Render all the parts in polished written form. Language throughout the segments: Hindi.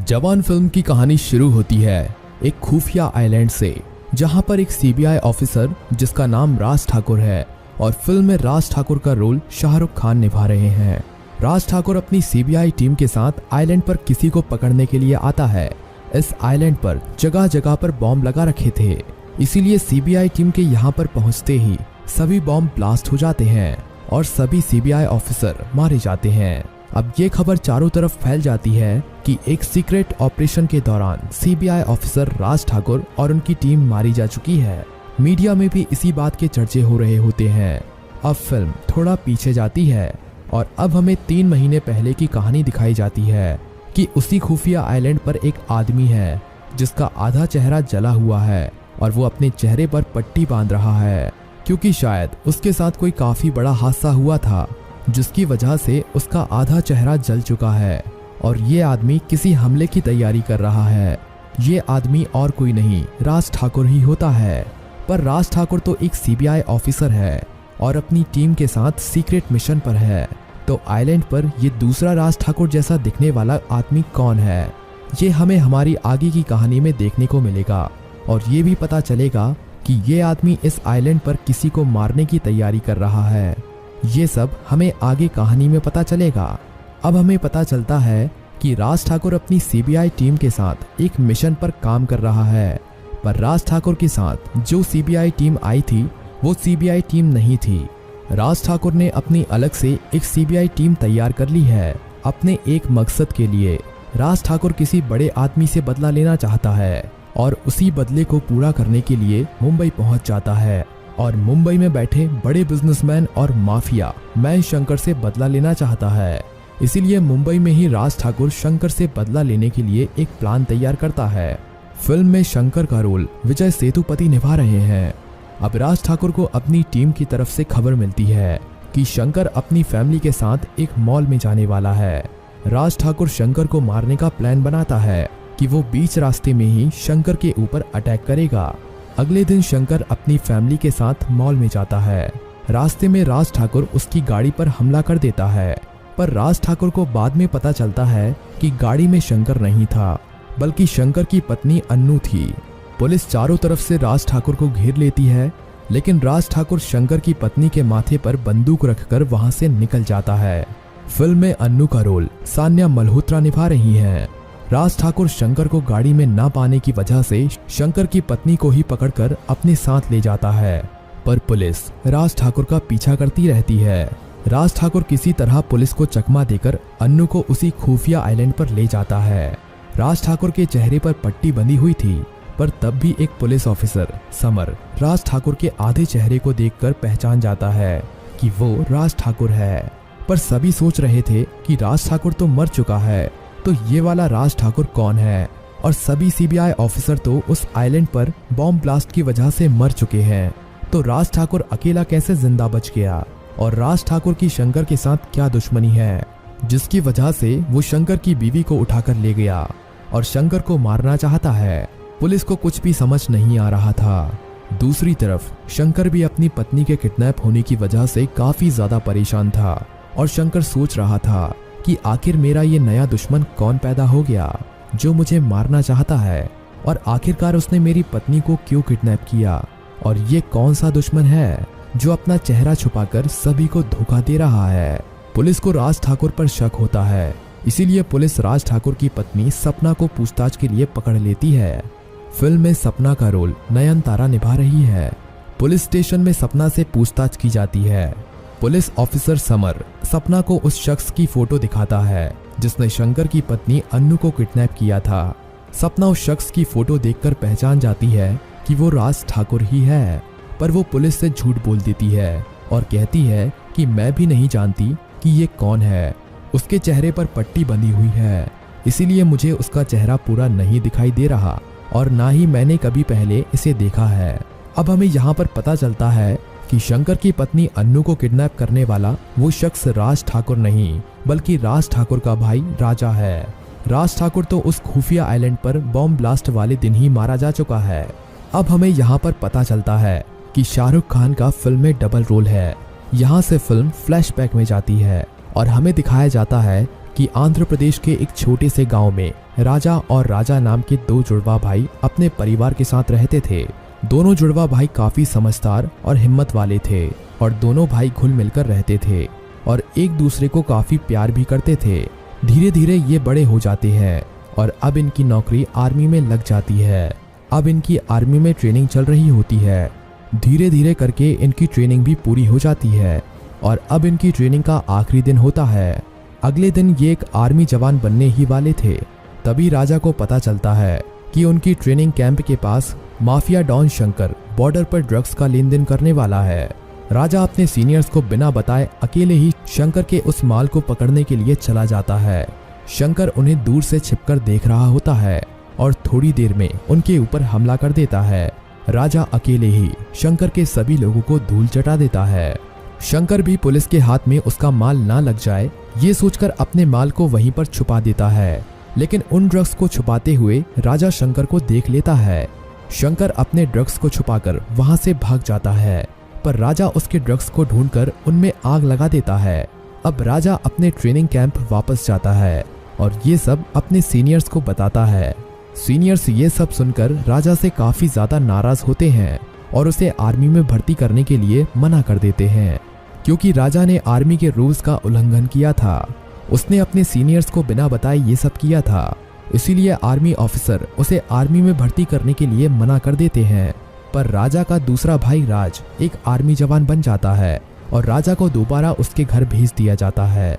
जवान फिल्म की कहानी शुरू होती है एक खुफिया आइलैंड से, जहां पर एक सीबीआई ऑफिसर जिसका नाम राज ठाकुर है और फिल्म में राज ठाकुर का रोल शाहरुख खान निभा रहे हैं। राज ठाकुर अपनी सीबीआई टीम के साथ आइलैंड पर किसी को पकड़ने के लिए आता है। इस आइलैंड पर जगह जगह पर बॉम्ब लगा रखे थे, इसीलिए सीबीआई टीम के यहाँ पर पहुँचते ही सभी बॉम्ब ब्लास्ट हो जाते हैं और सभी सीबीआई ऑफिसर मारे जाते हैं। अब ये खबर चारों तरफ फैल जाती है कि एक सीक्रेट ऑपरेशन के दौरान सीबीआई ऑफिसर राज ठाकुर और उनकी टीम मारी जा चुकी है। मीडिया में भी इसी बात के चर्चे हो रहे होते हैं। अब फिल्म थोड़ा पीछे जाती है और अब हमें 3 महीने पहले की कहानी दिखाई जाती है कि उसी खुफिया आइलैंड पर एक आदमी है जिसका आधा चेहरा जला हुआ है और वो अपने चेहरे पर पट्टी बांध रहा है, क्योंकि शायद उसके साथ कोई काफी बड़ा हादसा हुआ था जिसकी वजह से उसका आधा चेहरा जल चुका है और ये आदमी किसी हमले की तैयारी कर रहा है। ये आदमी और कोई नहीं राज ठाकुर ही होता है, पर राज ठाकुर तो एक सीबीआई ऑफिसर है और अपनी टीम के साथ सीक्रेट मिशन पर है। तो आइलैंड पर ये दूसरा राज ठाकुर जैसा दिखने वाला आदमी कौन है, ये हमें हमारी आगे की कहानी में देखने को मिलेगा और ये भी पता चलेगा कि ये आदमी इस आइलैंड पर किसी को मारने की तैयारी कर रहा है। ये सब हमें आगे कहानी में पता चलेगा। अब हमें पता चलता है कि राज ठाकुर अपनी सीबीआई टीम के साथ एक मिशन पर काम कर रहा है, पर राज ठाकुर के साथ जो सीबीआई टीम आई थी वो सीबीआई टीम नहीं थी। राज ठाकुर ने अपनी अलग से एक सीबीआई टीम तैयार कर ली है अपने एक मकसद के लिए। राज ठाकुर किसी बड़े आदमी से बदला लेना चाहता है और उसी बदले को पूरा करने के लिए मुंबई पहुंच जाता है और मुंबई में बैठे बड़े बिजनेसमैन और माफिया मैन शंकर से बदला लेना चाहता है। इसीलिए मुंबई में ही राज ठाकुर शंकर से बदला लेने के लिए एक प्लान तैयार करता है। फिल्म में शंकर का रोल विजय सेतुपति निभा रहे हैं। अब राज ठाकुर को अपनी टीम की तरफ से खबर मिलती है कि शंकर अपनी फैमिली के साथ एक मॉल में जाने वाला है। राज ठाकुर शंकर को मारने का प्लान बनाता है कि वो बीच रास्ते में ही शंकर के ऊपर अटैक करेगा। अगले दिन शंकर अपनी फैमिली के साथ मॉल में जाता है। रास्ते में राज ठाकुर उसकी गाड़ी पर हमला कर देता है, पर राज ठाकुर को बाद में पता चलता है कि गाड़ी में शंकर नहीं था बल्कि शंकर की पत्नी अन्नू थी। पुलिस चारों तरफ से राज ठाकुर को घेर लेती है, लेकिन राज ठाकुर शंकर की पत्नी के माथे पर बंदूक रखकर वहां से निकल जाता है। फिल्म में अन्नू का रोल सान्या मल्होत्रा निभा रही हैं। राज ठाकुर शंकर को गाड़ी में ना पाने की वजह से शंकर की पत्नी को ही पकड़कर अपने साथ ले जाता है, पर पुलिस राज ठाकुर का पीछा करती रहती है। राज ठाकुर किसी तरह पुलिस को चकमा देकर अन्नू को उसी खुफिया आइलैंड पर ले जाता है। राज ठाकुर के चेहरे पर पट्टी बंधी हुई थी, पर तब भी एक police officer summer Raj Thakur के आधे चेहरे को देखकर पहचान जाता है कि वो राज ठाकुर है। पर सभी सोच रहे थे कि राज ठाकुर तो मर चुका है, तो ये वाला राज ठाकुर कौन है। और सभी सीबीआई ऑफिसर तो उस आइलैंड पर बॉम्ब ब्लास्ट की वजह से मर चुके हैं, तो राज ठाकुर अकेला कैसे जिंदा बच गया। और राज ठाकुर की शंकर के साथ क्या दुश्मनी है जिसकी वजह से वो शंकर की बीवी को उठाकर ले गया और शंकर को मारना चाहता है। पुलिस को कुछ भी समझ नहीं आ रहा था। दूसरी तरफ शंकर भी अपनी पत्नी के किडनैप होने की वजह से काफी ज्यादा परेशान था और शंकर सोच रहा था कि आखिर मेरा ये नया दुश्मन कौन पैदा हो गया जो मुझे मारना चाहता है, और आखिरकार उसने मेरी पत्नी को क्यों किडनैप किया, और ये कौन सा दुश्मन है जो अपना चेहरा छुपाकर सभी को धोखा दे रहा है। पुलिस को राज ठाकुर पर शक होता है, इसीलिए पुलिस राज ठाकुर की पत्नी सपना को पूछताछ के लिए पकड़ लेती है। फिल्म में सपना का रोल नयनतारा निभा रही है। पुलिस स्टेशन में सपना से पूछताछ की जाती है। पुलिस ऑफिसर समर सपना को उस शख्स की फोटो दिखाता है जिसने शंकर की पत्नी अन्नू को किडनैप किया था। सपना उस शख्स की फोटो देखकर पहचान जाती है कि वो राज ठाकुर ही है, पर वो पुलिस से झूठ बोल देती है और कहती है कि मैं भी नहीं जानती कि ये कौन है। उसके चेहरे पर पट्टी बंधी हुई है, इसीलिए मुझे उसका चेहरा पूरा नहीं दिखाई दे रहा और ना ही मैंने कभी पहले इसे देखा है। अब हमें यहाँ पर पता चलता है कि शंकर की पत्नी अन्नू को किडनैप करने वाला वो शख्स राज ठाकुर नहीं बल्कि राज ठाकुर का भाई राजा है। राज ठाकुर तो उस खुफिया आइलैंड पर बॉम्ब ब्लास्ट वाले दिन ही मारा जा चुका है। अब हमें यहाँ पर पता चलता है कि शाहरुख खान का फिल्म में डबल रोल है। यहाँ से फिल्म फ्लैशबैक में जाती है और हमें दिखाया जाता है कि आंध्र प्रदेश के एक छोटे से गांव में राजा और राजा नाम के दो जुड़वा भाई अपने परिवार के साथ रहते थे। दोनों जुड़वा भाई काफी समझदार और हिम्मत वाले थे और दोनों भाई घुल मिलकर रहते थे और एक दूसरे को काफी प्यार भी करते थे। धीरे धीरे ये बड़े हो जाते हैं और अब इनकी नौकरी आर्मी में लग जाती है। अब इनकी आर्मी में ट्रेनिंग चल रही होती है। धीरे धीरे करके इनकी ट्रेनिंग भी पूरी हो जाती है और अब इनकी ट्रेनिंग का आखिरी दिन होता है। अगले दिन ये एक आर्मी जवान बनने ही वाले थे। तभी राजा को पता चलता है कि उनकी ट्रेनिंग कैंप के पास माफिया डॉन शंकर बॉर्डर पर ड्रग्स का लेन देन करने वाला है। राजा अपने सीनियर्स को बिना बताए अकेले ही शंकर के उस माल को पकड़ने के लिए चला जाता है। शंकर उन्हें दूर से छिपकर देख रहा होता है और थोड़ी देर में उनके ऊपर हमला कर देता है। राजा अकेले ही शंकर के सभी लोगों को धूल चटा देता है। शंकर भी पुलिस के हाथ में उसका माल ना लग जाए ये सोचकर अपने माल को वहीं पर छुपा देता है, लेकिन उन ड्रग्स को छुपाते हुए राजा शंकर को देख लेता है। शंकर अपने ड्रग्स को छुपाकर वहां से भाग जाता है, पर राजा उसके ड्रग्स को ढूंढकर उनमें आग लगा देता है। अब राजा अपने ट्रेनिंग कैंप वापस जाता है और ये सब अपने सीनियर्स को बताता है। सीनियर्स ये सब सुनकर राजा से काफी ज्यादा नाराज होते हैं और उसे आर्मी में भर्ती करने के लिए मना कर देते हैं, क्योंकि राजा ने आर्मी के रूल्स का उल्लंघन किया था। उसने अपने सीनियर्स को बिना बताए ये सब किया था, इसीलिए आर्मी ऑफिसर उसे आर्मी में भर्ती करने के लिए मना कर देते हैं। पर राजा का दूसरा भाई राज एक आर्मी जवान बन जाता है और राजा को दोबारा उसके घर भेज दिया जाता है।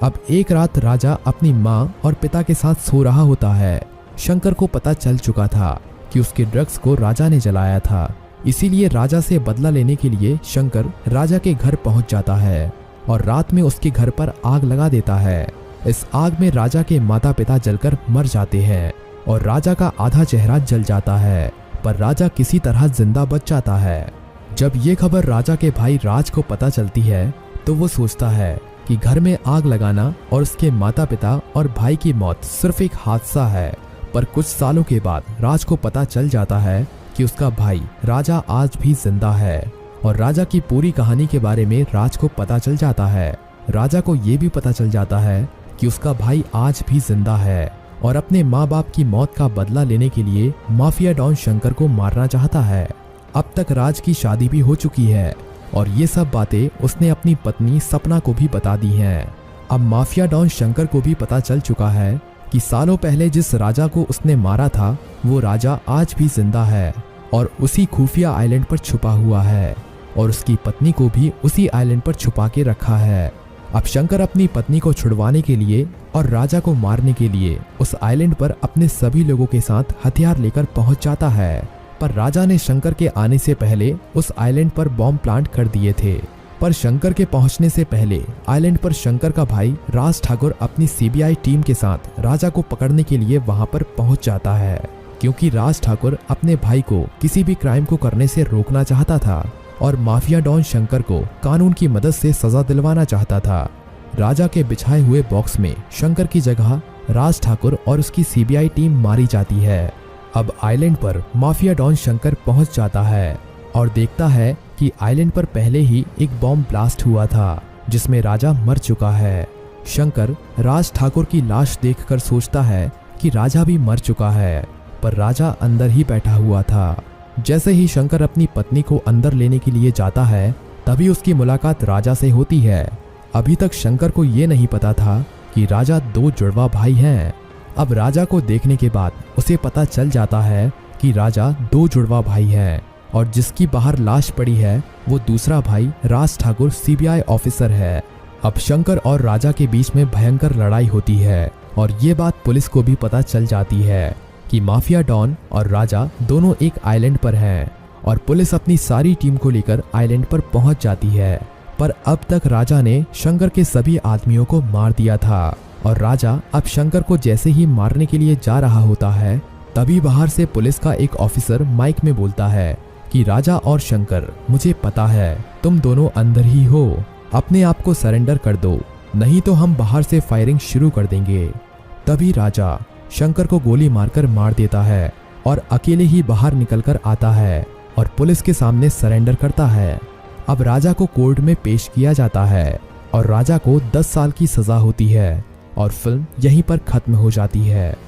अब एक रात राजा अपनी माँ और पिता के साथ सो रहा होता है। शंकर को पता चल चुका था कि उसके ड्रग्स को राजा ने जलाया था, इसीलिए राजा से बदला लेने के लिए शंकर राजा के घर पहुंच जाता है और रात में उसके घर पर आग लगा देता है। इस आग में राजा के माता पिता जलकर मर जाते हैं और राजा का आधा चेहरा जल जाता है, पर राजा किसी तरह जिंदा बच जाता है। जब ये खबर राजा के भाई राज को पता चलती है तो वो सोचता है कि घर में आग लगाना और उसके माता पिता और भाई की मौत सिर्फ एक हादसा है। पर कुछ सालों के बाद राज को पता चल जाता है कि उसका भाई राजा आज भी जिंदा है और राजा की पूरी कहानी के बारे में राज को पता चल जाता है। राजा को ये भी पता चल जाता है कि उसका भाई आज भी जिंदा है और अपने माँ बाप की मौत का बदला लेने के लिए माफिया डॉन शंकर को मारना चाहता है। अब तक राज की शादी भी हो चुकी है और ये सब बातें उसने अपनी पत्नी सपना को भी बता दी हैं। अब माफिया डॉन शंकर को भी पता चल चुका है कि सालों पहले जिस राजा को उसने मारा था वो राजा आज भी जिंदा है और उसी खुफिया आइलैंड पर छुपा हुआ है और उसकी पत्नी को भी उसी आइलैंड पर छुपा के रखा है। अब शंकर अपनी पत्नी को छुड़वाने के लिए और राजा को मारने के लिए उस आइलैंड पर अपने सभी लोगों के साथ हथियार लेकर पहुंच जाता है। पर राजा ने शंकर के आने से पहले उस आइलैंड पर बॉम्ब प्लांट कर दिए थे। पर शंकर के पहुंचने से पहले आइलैंड पर शंकर का भाई राज ठाकुर अपनी सीबीआई टीम के साथ राजा को पकड़ने के लिए वहां पर पहुंच जाता है, क्योंकि राज ठाकुर अपने भाई को किसी भी क्राइम को करने से रोकना चाहता था और माफिया डॉन शंकर को कानून की मदद से सजा दिलवाना चाहता था। राजा के बिछाए हुए बॉक्स में शंकर की जगह राज ठाकुर और उसकी सीबीआई टीम मारी जाती है। अब आइलैंड पर माफिया डॉन शंकर पहुंच जाता है और देखता है कि आइलैंड पर पहले ही एक बॉम्ब ब्लास्ट हुआ था जिसमें राजा मर चुका है। शंकर राज ठाकुर की लाश देखकर सोचता है कि राजा भी मर चुका है, पर राजा अंदर ही बैठा हुआ था। जैसे ही शंकर अपनी पत्नी को अंदर लेने के लिए जाता है तभी उसकी मुलाकात राजा से होती है। अभी तक शंकर को ये नहीं पता था कि राजा दो जुड़वा भाई हैं। अब राजा को देखने के बाद उसे पता चल जाता है कि राजा दो जुड़वा भाई हैं और जिसकी बाहर लाश पड़ी है वो दूसरा भाई राज ठाकुर सीबीआई ऑफिसर है। अब शंकर और राजा के बीच में भयंकर लड़ाई होती है और ये बात पुलिस को भी पता चल जाती है कि माफिया डॉन और राजा दोनों एक आइलैंड पर हैं और पुलिस अपनी सारी टीम को लेकर आइलैंड पर पहुंच जाती है। पर अब तक राजा ने शंकर के सभी आदमियों को मार दिया था और राजा अब शंकर को जैसे ही मारने के लिए जा रहा होता है तभी बाहर से पुलिस का एक ऑफिसर माइक में बोलता है कि राजा और शंकर, मुझे पता है तुम दोनों अंदर ही हो, अपने आप को सरेंडर कर दो, नहीं तो हम बाहर से फायरिंग शुरू कर देंगे। तभी राजा शंकर को गोली मारकर मार देता है और अकेले ही बाहर निकलकर आता है और पुलिस के सामने सरेंडर करता है। अब राजा को कोर्ट में पेश किया जाता है और राजा को 10 साल की सजा होती है। और फिल्म यहीं पर खत्म हो जाती है।